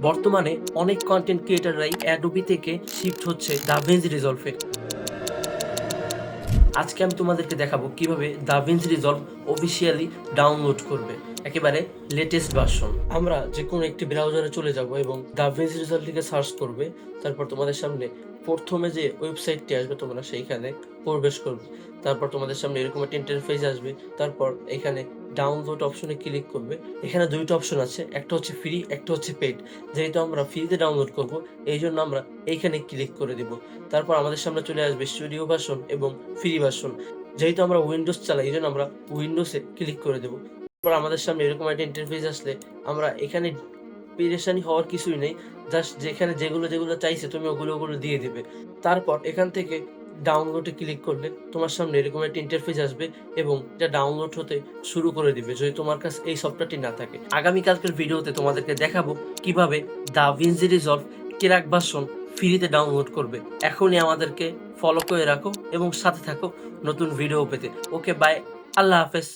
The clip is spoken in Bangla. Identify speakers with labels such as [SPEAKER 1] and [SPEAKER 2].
[SPEAKER 1] বর্তমানে অনেক কন্টেন্ট ক্রিয়েটররাই অ্যাডোবি থেকে শিফট হচ্ছে দাভিন্সি রিজলভে। আজকে আমি তোমাদেরকে দেখাবো কিভাবে দাভিন্সি রিজলভ অফিসিয়ালি ডাউনলোড করবে, একেবারে লেটেস্ট ভার্সন। আমরা যে কোনো একটি ব্রাউজারে চলে যাব এবং দাভিন্সি রিজলভ লিখে সার্চ করবে। তারপর তোমাদের সামনে প্রথমে যে ওয়েবসাইটটি আসবে তোমরা সেইখানে প্রবেশ করবে। তারপর তোমাদের সামনে এরকম একটা ইন্টারফেস আসবে। তারপর এখানে ডাউনলোড অপশনে ক্লিক করবে। এখানে দুইটা অপশন আছে, একটা হচ্ছে ফ্রি, একটা হচ্ছে পেড। যেহেতু আমরা ফ্রিতে ডাউনলোড করব, এই জন্য আমরা এইখানে ক্লিক করে দেব। তারপর আমাদের সামনে চলে আসবে স্টুডিও ভার্সন এবং ফ্রি ভার্সন। যেহেতু আমরা উইন্ডোজ চালাই, এই জন্য আমরা উইন্ডোজে ক্লিক করে দেব। তারপর আমাদের সামনে এরকম একটা ইন্টারফেস আসলে আমরা এখানে পেরেশানি হওয়ার কিছুই নেই। জাস্ট যেখানে যেগুলো যেগুলো চাইছে তুমি ওগুলো দিয়ে দিবে। তারপর এখান থেকে ডাউনলোডে ক্লিক করলে তোমার সামনে এরকম একটা ইন্টারফেস আসবে এবং এটা ডাউনলোড হতে শুরু করে দিবে যদি তোমার কাছে এই সফটওয়্যারটি না থাকে। আগামীকালকের ভিডিওতে তোমাদেরকে দেখাবো কিভাবে দাভিন্সি রিজলভ ক্র্যাক ভার্সন ফ্রিতে ডাউনলোড করবে। এখনই আমাদেরকে ফলো করে রাখো এবং সাথে থাকো নতুন ভিডিও পেতে। ওকে, বাই, আল্লাহ হাফেজ।